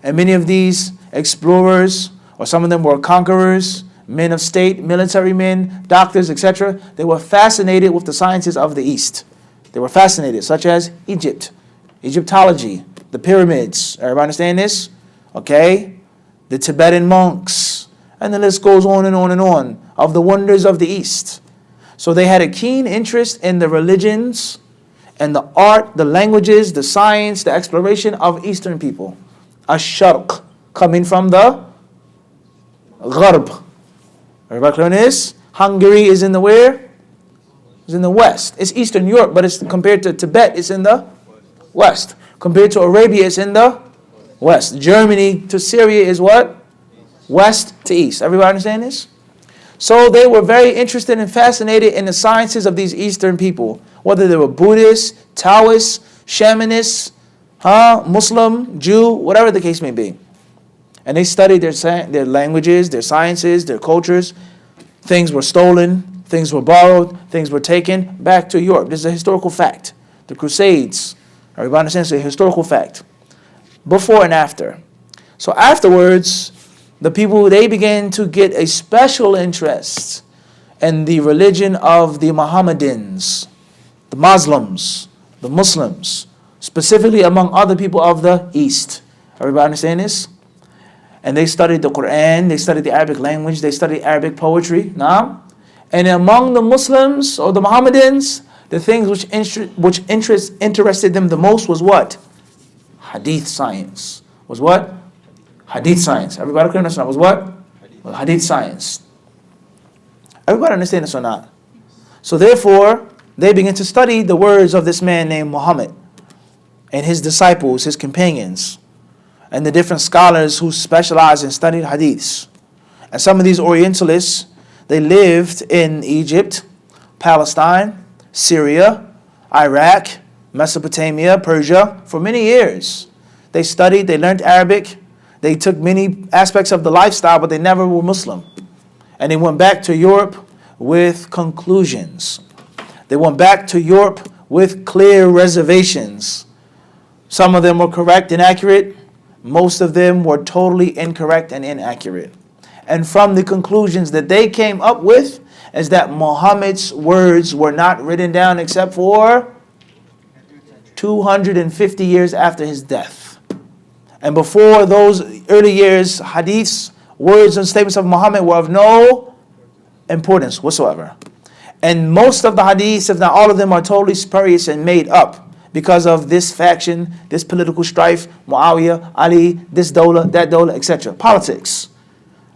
Speaker 1: And many of these explorers, or some of them were conquerors, men of state, military men, doctors, etc. They were fascinated with the sciences of the East. They were fascinated, such as Egypt, Egyptology, the pyramids. Everybody understand this? Okay? The Tibetan monks, and the list goes on and on and on, of the wonders of the East. So they had a keen interest in the religions and the art, the languages, the science, the exploration of Eastern people. Ash-Sharq, coming from the Gharb. Everybody clear on this? Hungary is in the where? It's in the west. It's Eastern Europe, but it's compared to Tibet, it's in the west. Compared to Arabia, it's in the west. Germany to Syria is what? West to east. Everybody understand this? So they were very interested and fascinated in the sciences of these Eastern people, whether they were Buddhists, Taoists, Shamanists, Muslim, Jew, whatever the case may be. And they studied their languages, their sciences, their cultures. Things were stolen, things were borrowed, things were taken back to Europe. This is a historical fact. The Crusades, everybody understands, it's a historical fact. Before and after. So afterwards, the people, they began to get a special interest in the religion of the Mohammedans, the Muslims, the Muslims, specifically among other people of the East. Everybody understand this? And they studied the Quran, they studied the Arabic language, they studied Arabic poetry. Nah? And among the Muslims or the Mohammedans, the things which interested them the most was what? Hadith science. Was what? Hadith science. Everybody can understand. Was what? Hadith science. Everybody understand this or not? So therefore, they begin to study the words of this man named Muhammad and his disciples, his companions, and the different scholars who specialized in studying hadiths. And some of these Orientalists, they lived in Egypt, Palestine, Syria, Iraq, Mesopotamia, Persia for many years. They studied, they learned Arabic, they took many aspects of the lifestyle, but they never were Muslim. And they went back to Europe with conclusions. They went back to Europe with clear reservations. Some of them were correct and accurate. Most of them were totally incorrect and inaccurate. And from the conclusions that they came up with is that Muhammad's words were not written down except for 250 years after his death. And before those early years, hadiths, words and statements of Muhammad were of no importance whatsoever. And most of the hadiths, if not all of them, are totally spurious and made up because of this faction, this political strife, Muawiyah, Ali, this dawla, that dawla, etc. Politics.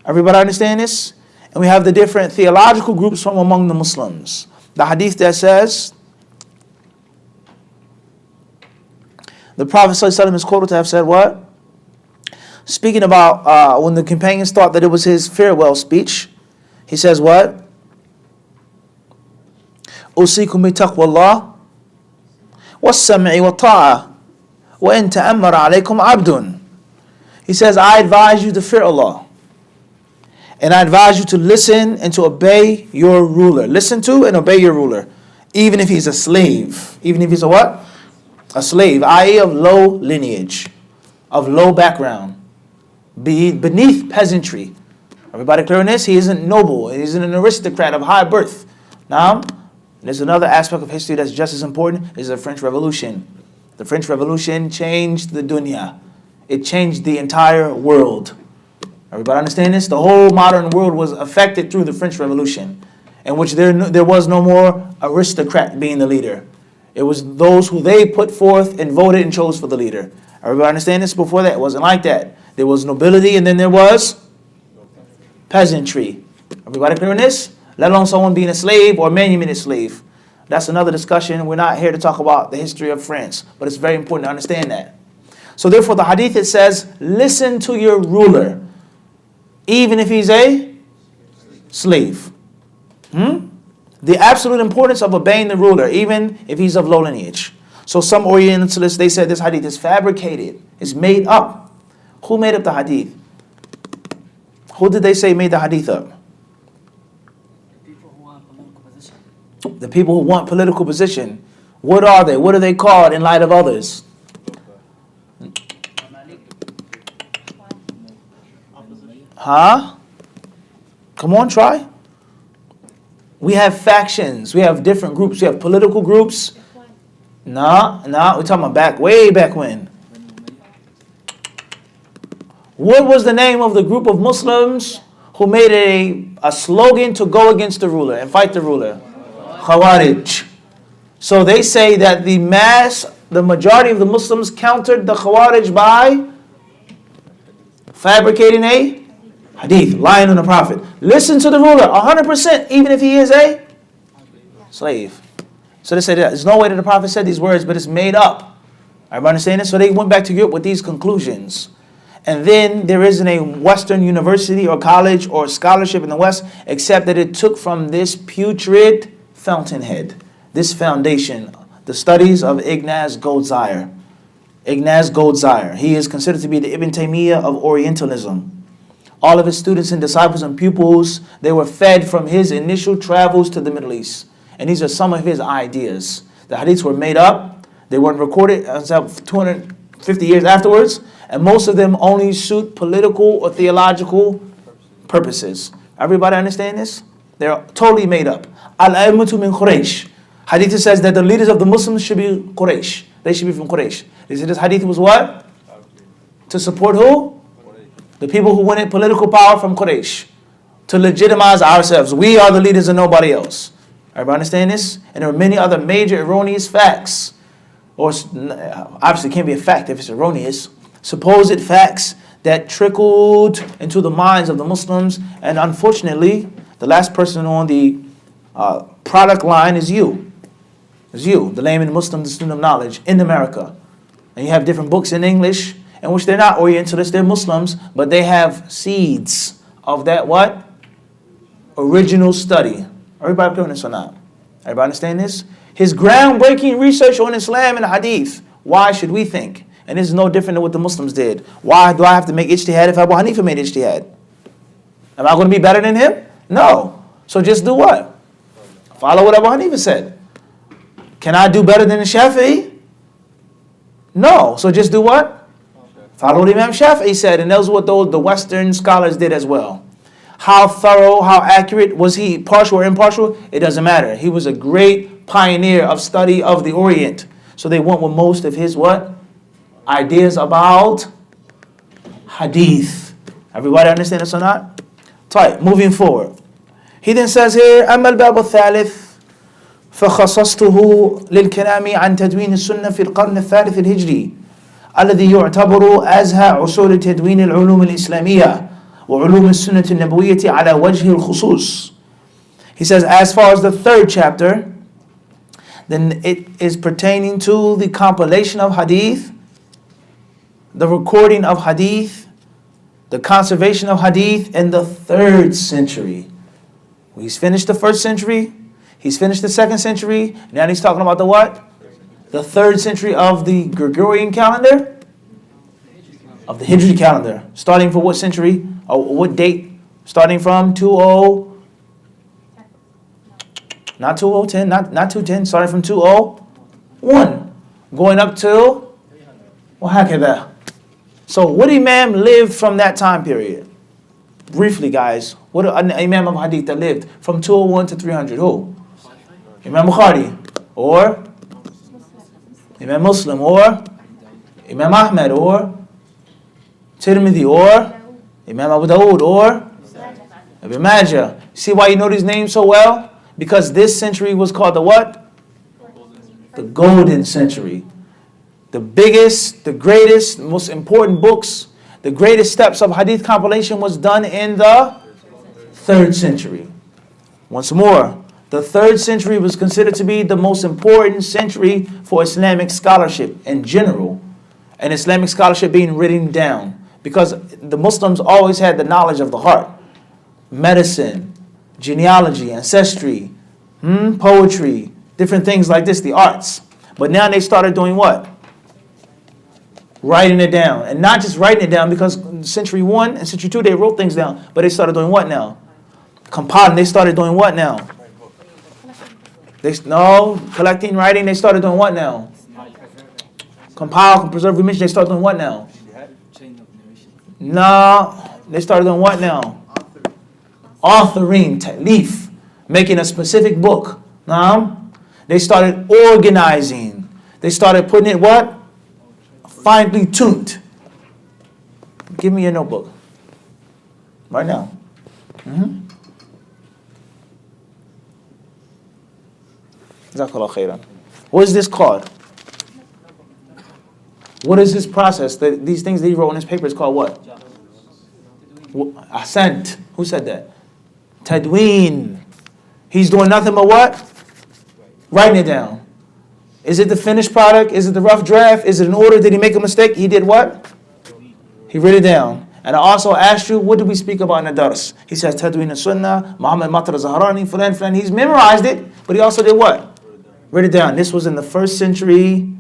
Speaker 1: Everybody understand this? And we have the different theological groups from among the Muslims. The hadith that says, the Prophet ﷺ is quoted to have said what? Speaking about when the companions thought that it was his farewell speech, he says what? أوصيكم بتقوى الله والسمع والطاعة وإن تأمر عليكم عبد. He says, I advise you to fear Allah. And I advise you to listen and to obey your ruler. Listen to and obey your ruler. Even if he's a slave. Even if he's a what? A slave, i.e. of low lineage, of low background, beneath peasantry. Everybody clear on this? He isn't noble. He isn't an aristocrat of high birth. Now, there's another aspect of history that's just as important, is the French Revolution. The French Revolution changed the dunya. It changed the entire world. Everybody understand this? The whole modern world was affected through the French Revolution, in which there was no more aristocrat being the leader. It was those who they put forth and voted and chose for the leader. Everybody understand this? Before that, it wasn't like that. There was nobility and then there was peasantry. Everybody clear on this? Let alone someone being a slave or manumitted slave. That's another discussion. We're not here to talk about the history of France, but it's very important to understand that. So therefore, the hadith, it says, listen to your ruler, even if he's a slave. The absolute importance of obeying the ruler, even if he's of low lineage. So some Orientalists, they said this hadith is fabricated. It's made up. Who made up the hadith? Who did they say made the hadith up?
Speaker 3: People who want political position.
Speaker 1: The people who want political position. What are they? What are they called in light of others? Huh? Come on, try. We have factions. We have different groups. We have political groups. Nah, we're talking about way back when. What was the name of the group of Muslims who made a slogan to go against the ruler and fight the ruler? Khawarij. So they say that the majority of the Muslims countered the Khawarij by fabricating a hadith, lying on the Prophet. Listen to the ruler 100%, even if he is a slave. So they said that there's no way that the Prophet said these words, but it's made up. Everybody understand this? So they went back to Europe with these conclusions. And then there isn't a Western university or college or scholarship in the West, except that it took from this putrid fountainhead, this foundation, the studies of Ignaz Goldziher. Ignaz Goldziher. He is considered to be the Ibn Taymiyyah of Orientalism. All of his students and disciples and pupils, they were fed from his initial travels to the Middle East. And these are some of his ideas. The hadiths were made up. They weren't recorded until 250 years afterwards. And most of them only suit political or theological purposes. Everybody understand this? They're totally made up. Al-a'immatu min Quraysh. Hadith says that the leaders of the Muslims should be Quraysh. They should be from Quraysh. They said this hadith was what? To support who? The people who wanted political power from Quraysh. To legitimize ourselves. We are the leaders and nobody else. Everybody understand this? And there are many other major erroneous facts. Or obviously it can't be a fact if it's erroneous. Supposed facts that trickled into the minds of the Muslims. And unfortunately, the last person on the product line is you. It's you, the layman Muslim, the student of knowledge in America. And you have different books in English in which they're not Orientalists, they're Muslims, but they have seeds of that what? Original study. Everybody doing this or not? Everybody understand this? His groundbreaking research on Islam and Hadith. Why should we think? And this is no different than what the Muslims did. Why do I have to make ijtihad if Abu Hanifa made ijtihad? Am I going to be better than him? No. So just do what? Follow what Abu Hanifa said. Can I do better than the Shafi'i? No. So just do what? Follow what Imam Shafi'i said. And that's what the Western scholars did as well. How thorough, how accurate, was he partial or impartial? It doesn't matter. He was a great pioneer of study of the Orient. So they went with most of his what? Ideas about Hadith. Everybody understand this or not? Right, moving forward. He then says here, أما الباب الثالث فخصصته للكلام عن تدوين السنة في القرن الثالث الهجري الذي يعتبر أزهى عصور تدوين العلوم الإسلامية وعلوم السنة النبوية على وجه الخصوص. He says, as far as the third chapter, then it is pertaining to the compilation of Hadith, the recording of Hadith, the conservation of Hadith in the 3rd century. He's finished the 1st century. He's finished the 2nd century. Now he's talking about the what? The 3rd century of the Gregorian calendar? Of the Hijri calendar. Starting from what century? Or what date? Starting from 20... Not 2010, not 210. Starting from 201. Going up to... Well, how can that? So what Imam lived from that time period? Briefly, guys. What an Imam of Hadith that lived from 201 to 300? Who? Imam Bukhari. Or Imam Muslim. Or Imam Ahmed. Or Tirmidhi. Or Imam Abu Dawood. Or Ibn Majah. See why you know these names so well? Because this century was called the what? The Golden Century. The biggest, the greatest, most important books, the greatest steps of Hadith compilation was done in the 3rd century. Once more, the 3rd century was considered to be the most important century for Islamic scholarship in general, and Islamic scholarship being written down, because the Muslims always had the knowledge of the heart, medicine, genealogy, ancestry, poetry, different things like this, the arts. But now they started doing what? Writing it down. And not just writing it down, because in century 1 and century 2 they wrote things down, but they started doing what now? Compiling. They started doing what now? Collecting, writing. They started doing what now? Compile, preserve, remix. They started doing what now? No, they started doing what now? Authoring, ta'leef, making a specific book. They started organizing. They started putting it what? Finely tuned. Give me your notebook. Right now. Jazakallah khairan. What is this called? What is this process? These things that he wrote on his paper is called what? Ahsant. Who said that? Tadween. He's doing nothing but what? Writing it down. Is it the finished product? Is it the rough draft? Is it in order? Did he make a mistake? He did what? He wrote it down. And I also asked you, what did we speak about in the dars? He says, Tadween al-Sunnah, Muhammad Matar Zaharani, Fulan. He's memorized it, but he also did what? Wrote it down. This was in the 1st century.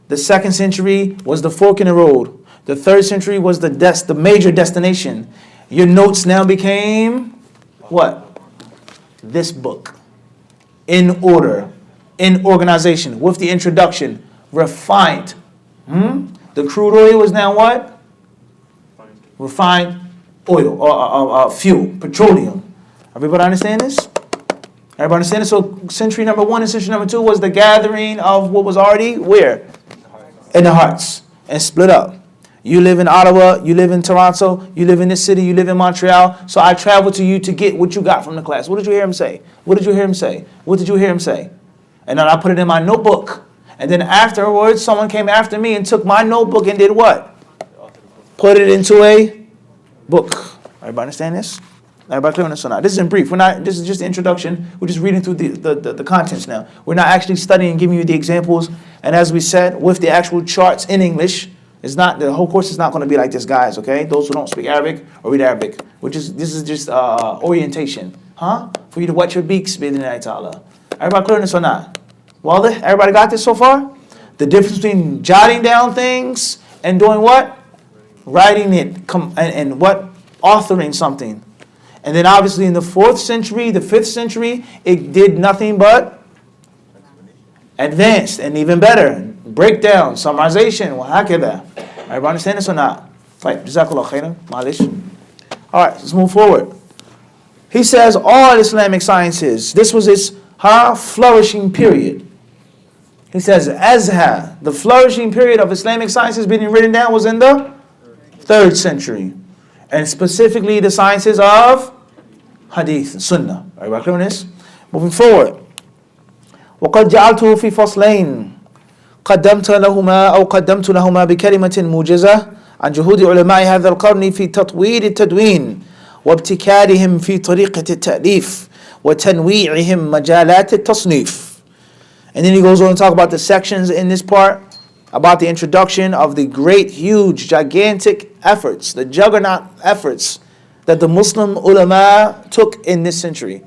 Speaker 1: The 2nd century was the fork in the road. The 3rd century was the major destination. Your notes now became what? This book. In order. In organization. With the introduction. Refined. The crude oil was now what? Refined oil. Or fuel. Petroleum. Everybody understand this? Everybody understand it? So century number 1 and century number 2 was the gathering of what was already where? In the hearts. And split up. You live in Ottawa, you live in Toronto, you live in this city, you live in Montreal. So I travel to you to get what you got from the class. What did you hear him say? What did you hear him say? What did you hear him say? And then I put it in my notebook. And then afterwards, someone came after me and took my notebook and did what? Put it into a book. Everybody understand this? Everybody clear on this or not? This is in brief. This is just the introduction. We're just reading through the contents now. We're not actually studying and giving you the examples. And as we said, with the actual charts in English, it's not, the whole course is not going to be like this, guys, okay? Those who don't speak Arabic or read Arabic. This is just orientation. For you to wet your beaks, bi-idhnillahi ta'ala. Everybody clear on this or not? Well, everybody got this so far? The difference between jotting down things and doing what? Writing it. And what? Authoring something. And then obviously in the 4th century, the 5th century, it did nothing but advanced and even better. Breakdown, summarization, وهكذا. Everybody understand this or not? Right, Jazakallah khairan, malish. All right, let's move forward. He says all Islamic sciences, this was its flourishing period. He says Azha, the flourishing period of Islamic sciences being written down was in the 3rd century. And specifically the sciences of Hadith and Sunnah. Everybody clear on this? Moving forward. وقد جعلته في فصلين قدمت لهما بكلمة موجزة عن جهود علماء هذا القرن في تطوير التدوين وابتكارهم في طريقة التأليف وتنويعهم مجالات التصنيف. And then he goes on to talk about the sections in this part, about the introduction of the great, huge, gigantic efforts, the juggernaut efforts that the Muslim ulama took in this century.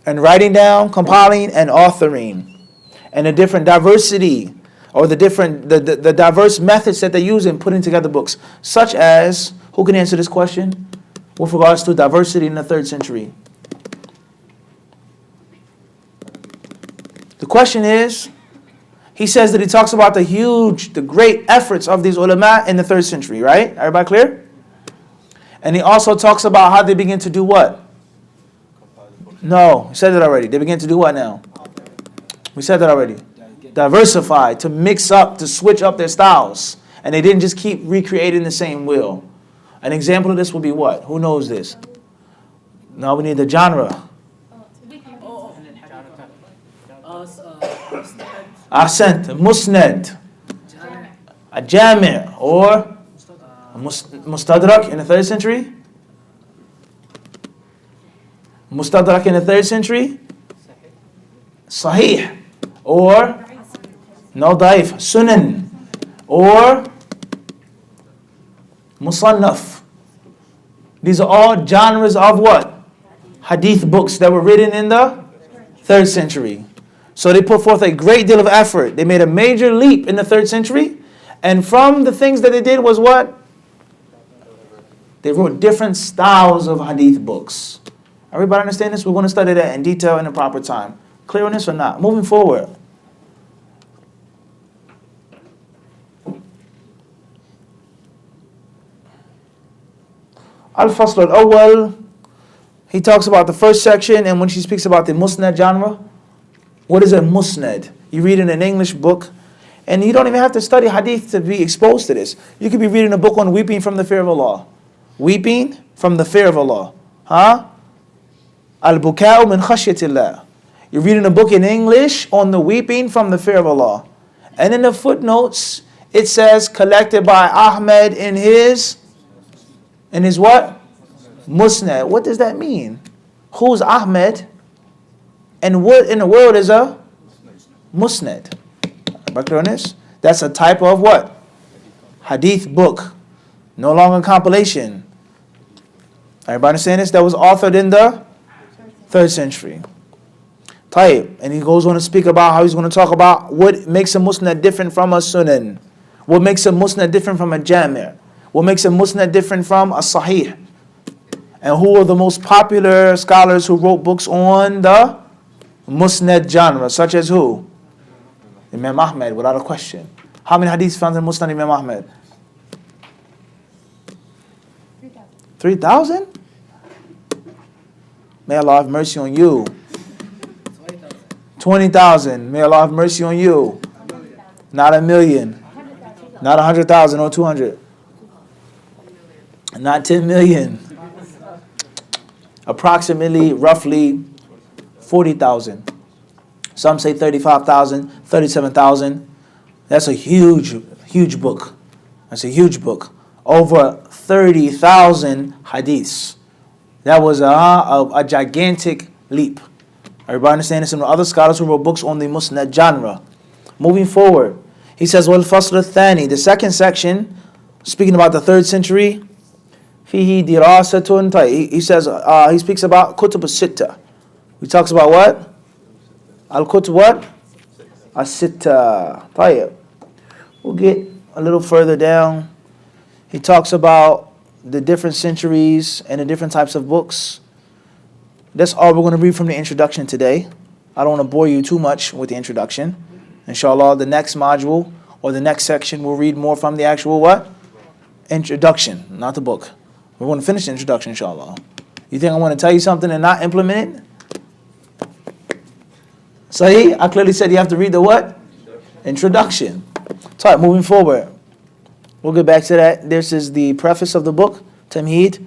Speaker 1: And writing down, compiling, and authoring. And the different diversity, or the diverse methods that they use in putting together books. Such as, who can answer this question? With regards to diversity in the 3rd century. The question is, he says that he talks about the great efforts of these ulama in the 3rd century, right? Everybody clear? And he also talks about how they begin to do what? No, he said that already. They begin to do what now? We said that already. Diversify, to mix up, to switch up their styles. And they didn't just keep recreating the same wheel. An example of this would be what? Who knows this? Now we need the genre. Ahsant, musnad, a jami' or mustadrak in the 3rd century. Mustadrak in the 3rd century. Sahih or no daif, sunan or musannaf. These are all genres of what? Hadith books that were written in the 3rd century. So they put forth a great deal of effort. They made a major leap in the 3rd century. And from the things that they did was what? They wrote different styles of hadith books. Everybody understand this? We're going to study that in detail in the proper time. Clear on this or not? Moving forward. Al-Fasl al-Awwal. He talks about the first section, and when she speaks about the musnad genre, what is a musnad? You read in an English book, and you don't even have to study hadith to be exposed to this. You could be reading a book on weeping from the fear of Allah. Weeping from the fear of Allah. Al-Buka'u min khashyatillah. You're reading a book in English on the weeping from the fear of Allah. And in the footnotes, it says, collected by Ahmed in his what? Musnad. What does that mean? Who's Ahmed? And what in the world is a musnad? That's a type of what? Hadith book. No longer compilation. Everybody understand this? That was authored in the 3rd century. Tayyib. And he goes on to speak about how he's going to talk about what makes a musnad different from a sunan. What makes a musnad different from a jami'. What makes a musnad different from a sahih. And who are the most popular scholars who wrote books on the musnad genre, such as who? Imam Ahmed, without a question. How many hadiths found in Musnad Imam Ahmed? 3,000? May Allah have mercy on you. 20,000. May Allah have mercy on you. Not a million. Not 100,000 or 200. Not 10 million. Approximately, roughly 40,000. Some say 35,000, 37,000. That's a huge book. That's a huge book. Over 30,000 hadiths. That was a gigantic leap. Everybody understand this? Some other scholars who wrote books on the Musnad genre. Moving forward, he says, "Wal fasl al-thani," the second section, speaking about the 3rd century. Fihi dirasatun. He says he speaks about kutub as-sitta. He talks about what? Al-kutub what? As-sitta. طيب. We'll get a little further down. He talks about the different centuries and the different types of books. That's all we're going to read from the introduction today. I don't want to bore you too much with the introduction. Inshallah, the next module or the next section we'll read more from the actual what? Introduction, not the book. We're going to finish the introduction, inshallah. You think I want to tell you something and not implement it? Sahih, I clearly said you have to read the what? Introduction. So, all right, moving forward. We'll get back to that. This is the preface of the book, Tamheed.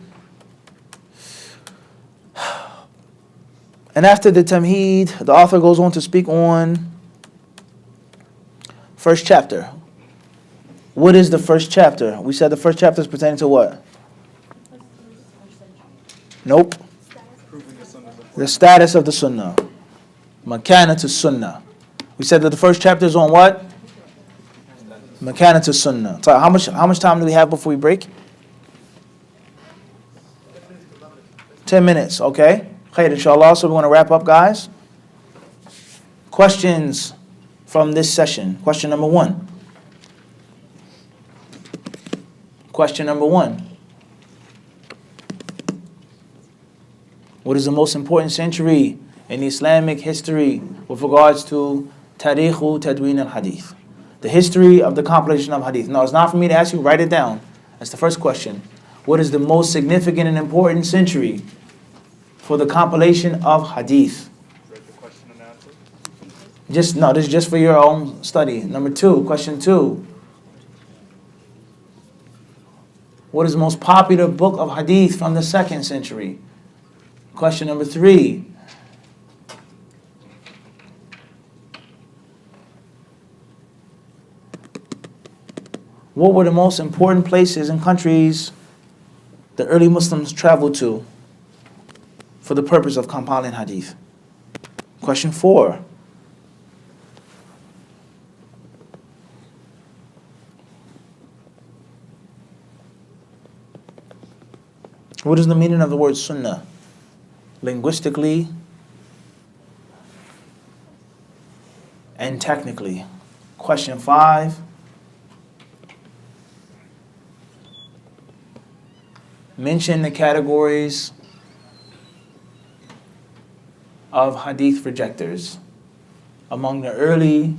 Speaker 1: And after the Tamheed, the author goes on to speak on first chapter. What is the first chapter? We said the first chapter is pertaining to what? Nope. The status of the Sunnah. Makana to Sunnah. We said that the first chapter is on what? Makana to Sunnah. So how much time do we have before we break? 10 minutes, okay. Khair, inshallah. So we're going to wrap up, guys. Questions from this session. Question number 1. Question number 1. What is the most important century in Islamic history with regards to Tarikhu Tadween al-Hadith? The history of the compilation of Hadith. No, it's not for me to ask you. Write it down. That's the first question. What is the most significant and important century for the compilation of Hadith? This is just for your own study. Number 2, question 2. What is the most popular book of Hadith from the 2nd century? Question number 3. What were the most important places and countries the early Muslims traveled to for the purpose of compiling Hadith? Question 4. What is the meaning of the word Sunnah? Linguistically and technically. Question 5. Mention the categories of Hadith rejectors among the early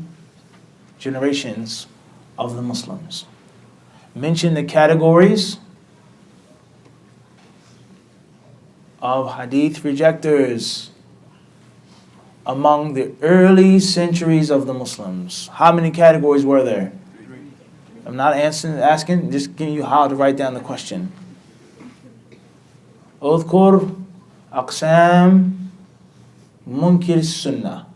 Speaker 1: generations of the Muslims. Mention the categories of Hadith rejectors among the early centuries of the Muslims. How many categories were there? I'm not asking, just giving you how to write down the question. Udhkur aqsam munkir sunnah.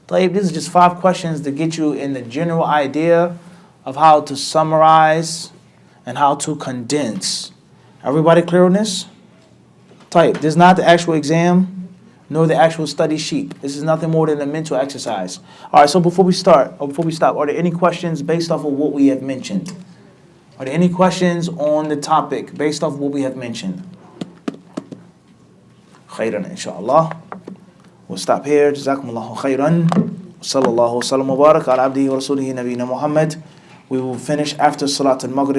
Speaker 1: This is just 5 questions to get you in the general idea of how to summarize and how to condense. Everybody clear on this? This is not the actual exam, nor the actual study sheet. This is nothing more than a mental exercise. All right, so before we stop, are there any questions based off of what we have mentioned? Are there any questions on the topic based off what we have mentioned? Khairan, inshallah. We'll stop here. Jazakumullahu khairan. Sallallahu wa sallam wa barak ala abdihi wa rasulihi nabiyina Muhammad. We will finish after Salat al-Maghrib.